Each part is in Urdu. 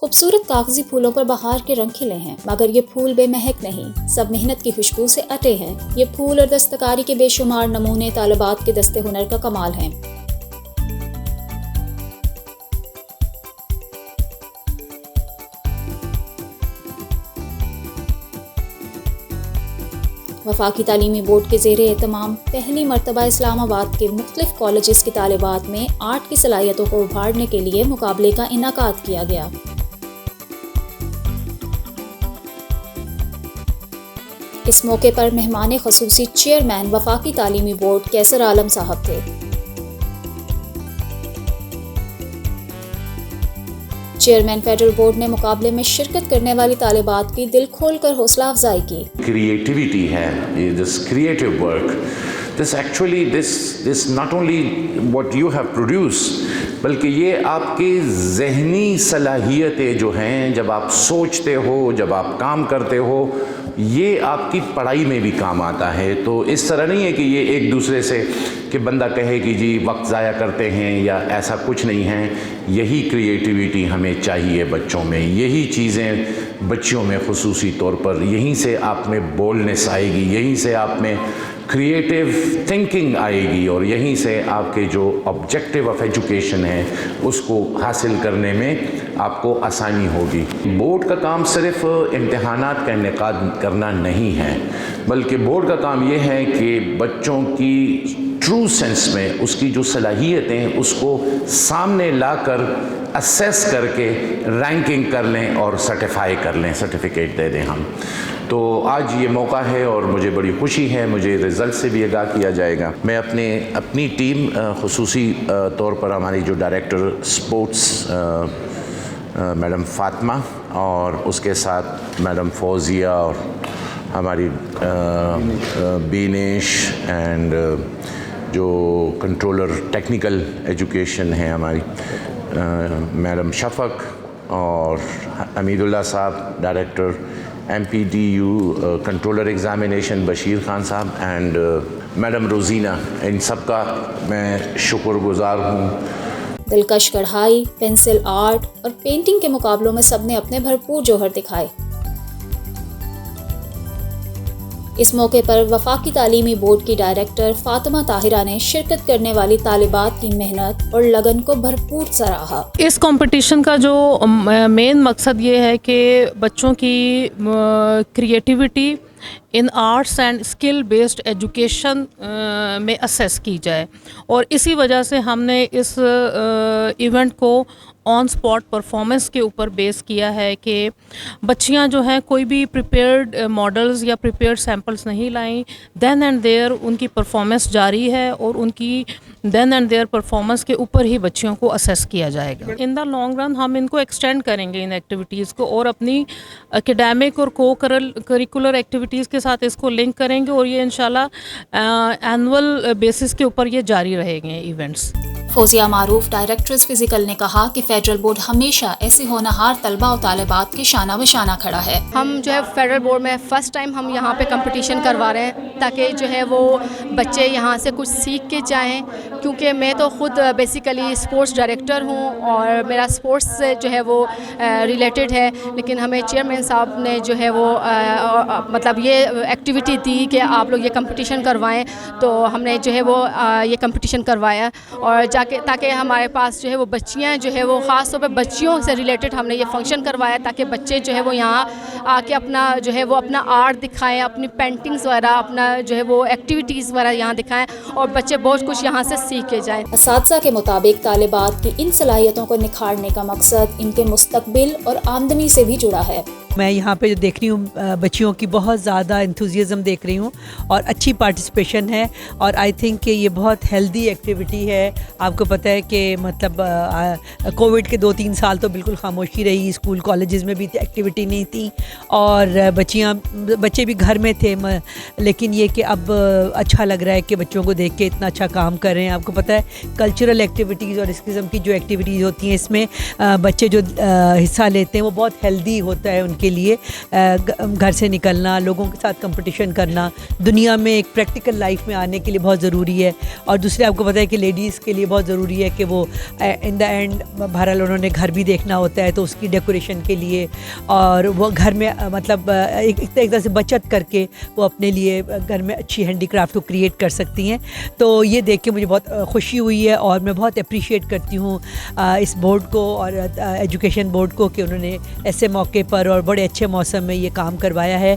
خوبصورت کاغذی پھولوں پر بہار کے رنگ کھلے ہیں، مگر یہ پھول بے مہک نہیں، سب محنت کی خوشبو سے اٹے ہیں۔ یہ پھول اور دستکاری کے بے شمار نمونے طالبات کے دستے ہنر کا کمال ہیں۔ وفاقی تعلیمی بورڈ کے زیر اہتمام پہلی مرتبہ اسلام آباد کے مختلف کالجز کی طالبات میں آرٹ کی صلاحیتوں کو ابھارنے کے لیے مقابلے کا انعقاد کیا گیا۔ اس موقع پر مہمان خصوصی چیئرمین وفاقی تعلیمی بورڈ کیسر عالم صاحب تھے۔ چیئرمین فیڈرل بورڈ نے مقابلے میں شرکت کرنے والی طالبات کی دل کھول کر حوصلہ افزائی کی۔ کریٹیوٹی ہے، this creative work, this actually this not only what you have produce, بلکہ یہ آپ کی ذہنی صلاحیتیں جو ہیں، جب آپ سوچتے ہو، جب آپ کام کرتے ہو، یہ آپ کی پڑھائی میں بھی کام آتا ہے۔ تو اس طرح نہیں ہے کہ یہ ایک دوسرے سے کہ بندہ کہے کہ جی وقت ضائع کرتے ہیں یا ایسا کچھ نہیں ہے۔ یہی کریٹیوٹی ہمیں چاہیے بچوں میں، یہی چیزیں بچوں میں خصوصی طور پر، یہیں سے آپ میں بولنس آئے گی، یہیں سے آپ میں کریٹیو تھنکنگ آئے گی، اور یہیں سے آپ کے جو آبجیکٹیو آف ایجوکیشن ہے اس کو حاصل کرنے میں آپ کو آسانی ہوگی۔ بورڈ کا کام صرف امتحانات کا انعقاد کرنا نہیں ہے، بلکہ بورڈ کا کام یہ ہے کہ بچوں کی ٹرو سینس میں اس کی جو صلاحیتیں ہیں اس کو سامنے لا کر اسیس کر کے رینکنگ کر لیں اور سرٹیفائی کر لیں، سرٹیفکیٹ دے دیں ہم۔ تو آج یہ موقع ہے اور مجھے بڑی خوشی ہے، مجھے رزلٹ سے بھی آگاہ کیا جائے گا۔ میں اپنی ٹیم، خصوصی طور پر ہماری جو ڈائریکٹر اسپورٹس میڈم فاطمہ، اور اس کے ساتھ میڈم فوزیہ، اور ہماری بینیش، اینڈ جو کنٹرولر ٹیکنیکل ایجوکیشن ہے ہماری میڈم شفق، اور Hameed Ullah Sahib director M P D U controller examination Bashir Khan Sahib, and madam Rozina, ان سب کا میں شکر گزار ہوں۔ دلکش کڑھائی، پینسل آرٹ اور پینٹنگ کے مقابلوں میں سب نے اپنے بھرپور جوہر دکھائے۔ اس موقع پر وفاقی تعلیمی بورڈ کی ڈائریکٹر فاطمہ طاہرہ نے شرکت کرنے والی طالبات کی محنت اور لگن کو بھرپور سراہا۔ اس کمپٹیشن کا جو مین مقصد یہ ہے کہ بچوں کی creativity in arts and skill based education میں اسیس کی جائے، اور اسی وجہ سے ہم نے اس ایونٹ کو آن اسپاٹ پرفارمنس کے اوپر بیس کیا ہے کہ بچیاں جو ہیں کوئی بھی پریپیئرڈ ماڈلز یا پریپیئرڈ سیمپلز نہیں لائیں، دین اینڈ دیئر ان کی پرفارمنس جاری ہے، اور ان کی دین اینڈ دیئر پرفارمنس کے اوپر ہی بچیوں کو اسیس کیا جائے گا۔ ان دا لانگ رن ہم ان کو ایکسٹینڈ کریں گے ان ایکٹیویٹیز کو، اور اپنی اکیڈیمک اور کریکولر ایکٹیویٹیز کے ساتھ اس کو لنک کریں گے، اور یہ انشاءاللہ اینول بیسس کے اوپر یہ جاری رہیں گے ایونٹس۔ فوزیہ معروف ڈائریکٹرز فزیکل نے کہا کہ فیڈرل بورڈ ہمیشہ ایسے ہونہار طلبہ و طالبات کے شانہ بشانہ کھڑا ہے۔ ہم جو ہے فیڈرل بورڈ میں فرسٹ ٹائم ہم یہاں پہ کمپٹیشن کروا رہے ہیں، تاکہ جو ہے وہ بچے یہاں سے کچھ سیکھ کے جائیں، کیونکہ میں تو خود بیسیکلی اسپورٹس ڈائریکٹر ہوں اور میرا اسپورٹس سے جو ہے وہ ریلیٹڈ ہے، لیکن ہمیں چیئرمین صاحب نے جو ہے وہ مطلب یہ ایکٹیویٹی دی کہ آپ لوگ یہ کمپٹیشن کروائیں، تو ہم نے جو ہے وہ یہ کمپٹیشن کروایا، اور تاکہ ہمارے پاس جو ہے وہ بچیاں جو ہے وہ خاص طور پہ بچیوں سے ریلیٹڈ ہم نے یہ فنکشن کروایا، تاکہ بچے جو ہے وہ یہاں آ کے اپنا جو ہے وہ اپنا آرٹ دکھائیں، اپنی پینٹنگز وغیرہ، اپنا جو ہے وہ ایکٹیویٹیز وغیرہ یہاں دکھائیں، اور بچے بہت کچھ یہاں سے سیکھ کے جائیں۔ اساتذہ کے مطابق طالبات کی ان صلاحیتوں کو نکھارنے کا مقصد ان کے مستقبل اور آمدنی سے بھی جڑا ہے۔ میں یہاں پہ جو دیکھ رہی ہوں بچیوں کی بہت زیادہ انتھوزیزم دیکھ رہی ہوں اور اچھی پارٹیسپیشن ہے، اور آئی تھنک کہ یہ بہت ہیلدی ایکٹیویٹی ہے۔ آپ کو پتہ ہے کہ مطلب کووڈ کے 2-3 سال تو بالکل خاموشی رہی، اسکول کالجز میں بھی ایکٹیویٹی نہیں تھی، اور بچے بھی گھر میں تھے، لیکن یہ کہ اب اچھا لگ رہا ہے کہ بچوں کو دیکھ کے اتنا اچھا کام کر رہے ہیں۔ آپ کو پتہ ہے کلچرل ایکٹیویٹیز اور اس قسم کی جو ایکٹیویٹیز ہوتی ہیں، اس میں بچے جو حصہ لیتے ہیں وہ بہت ہیلدی ہوتا ہے ان کے لیے گھر سے نکلنا, لوگوں کے ساتھ کمپٹیشن کرنا, دنیا میں ایک پریکٹیکل لائف میں آنے کے لیے بہت ضروری ہے. اور دوسرے آپ کو پتہ ہے کہ لیڈیز کے لیے بہت ضروری ہے کہ وہ ان دا اینڈ بہرحال انہوں نے گھر بھی دیکھنا ہوتا ہے, تو اس کی ڈیکوریشن کے لیے اور وہ گھر میں مطلب ایک طرح سے بچت کر کے وہ اپنے لیے گھر میں اچھی ہینڈی کرافٹ کو کریٹ کر سکتی ہیں. تو یہ دیکھ کے مجھے بہت خوشی ہوئی ہے اور میں بہت اپریشیٹ کرتی ہوں اس بورڈ کو اور ایجوکیشن بورڈ کو کہ انہوں نے ایسے موقع پر اور بڑے اچھے موسم میں یہ کام کروایا ہے.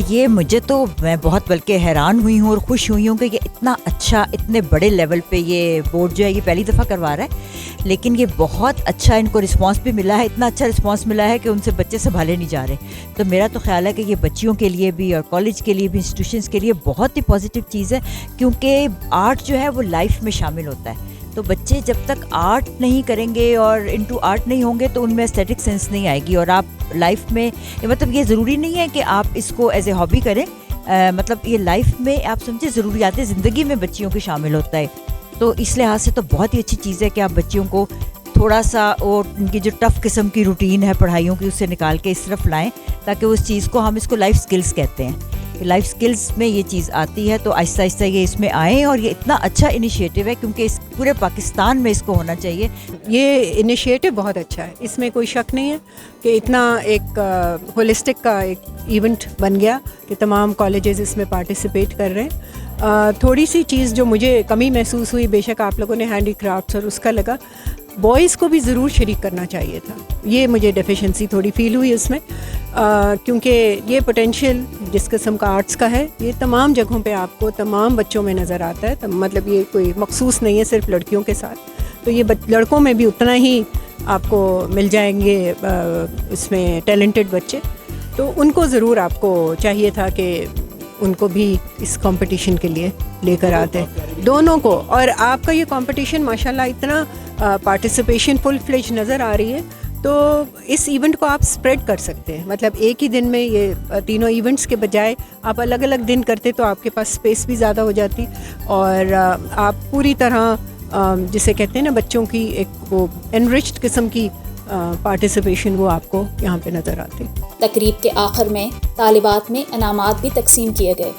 یہ مجھے تو میں بہت بلکہ حیران ہوئی ہوں اور خوش ہوئی ہوں کہ یہ اتنا اچھا اتنے بڑے لیول پہ یہ بورڈ جو ہے یہ پہلی دفعہ کروا رہا ہے, لیکن یہ بہت اچھا ان کو رسپانس بھی ملا ہے, اتنا اچھا رسپانس ملا ہے کہ ان سے بچے سنبھالے نہیں جا رہے. تو میرا تو خیال ہے کہ یہ بچیوں کے لیے بھی اور کالج کے لیے بھی انسٹیٹیوشنس کے لیے بہت ہی پازیٹیو چیز ہے, کیونکہ آرٹ جو ہے وہ لائف میں شامل ہوتا ہے. تو بچے جب تک آرٹ نہیں کریں گے اور انٹو آرٹ نہیں ہوں گے تو ان میں اسٹیٹک سینس نہیں آئے گی. اور آپ لائف میں مطلب یہ ضروری نہیں ہے کہ آپ اس کو ایز اے ہابی کریں, مطلب یہ لائف میں آپ سمجھے ضروریات زندگی میں بچیوں کے شامل ہوتا ہے. تو اس لحاظ سے تو بہت ہی اچھی چیز ہے کہ آپ بچیوں کو تھوڑا سا اور ان کی جو ٹف قسم کی روٹین ہے پڑھائیوں کی اس سے نکال کے اس طرف لائیں, تاکہ اس چیز کو ہم اس کو لائف سکلز کہتے ہیں, لائف سکلز میں یہ چیز آتی ہے. تو آہستہ آہستہ یہ اس میں آئیں اور یہ اتنا اچھا انیشیٹو ہے کیونکہ اس پورے پاکستان میں اس کو ہونا چاہیے. یہ انیشیٹو بہت اچھا ہے, اس میں کوئی شک نہیں ہے کہ اتنا ایک ہولسٹک کا ایک ایونٹ بن گیا کہ تمام کالجز اس میں پارٹیسپیٹ کر رہے ہیں. تھوڑی سی چیز جو مجھے کمی محسوس ہوئی, بے شک آپ لوگوں نے ہینڈی کرافٹس اور اس کا لگا, بوائز کو بھی ضرور شریک کرنا چاہیے تھا. یہ مجھے ڈیفیشنسی تھوڑی فیل ہوئی اس میں, کیونکہ یہ پوٹینشیل جس قسم کا آرٹس کا ہے یہ تمام جگہوں پہ آپ کو تمام بچوں میں نظر آتا ہے. مطلب یہ کوئی مخصوص نہیں ہے صرف لڑکیوں کے ساتھ, تو یہ لڑکوں میں بھی اتنا ہی آپ کو مل جائیں گے اس میں ٹیلنٹڈ بچے. تو ان کو ضرور آپ کو چاہیے تھا کہ ان کو بھی اس کمپٹیشن کے لیے لے کر آتے دونوں کو. اور آپ کا یہ کمپٹیشن ماشاءاللہ اتنا پارٹیسپیشن فل فلیج نظر آ رہی ہے, تو اس ایونٹ کو آپ اسپریڈ کر سکتے ہیں. مطلب ایک ہی دن میں یہ تینوں ایونٹس کے بجائے آپ الگ الگ دن کرتے تو آپ کے پاس اسپیس بھی زیادہ ہو جاتی, اور آپ پوری طرح جسے کہتے ہیں نا بچوں کی ایک وہ انرچڈ قسم کی پارٹیسپیشن وہ آپ کو یہاں پہ نظر آتی. تقریب کے آخر میں طالبات میں انعامات بھی تقسیم کیے گئے.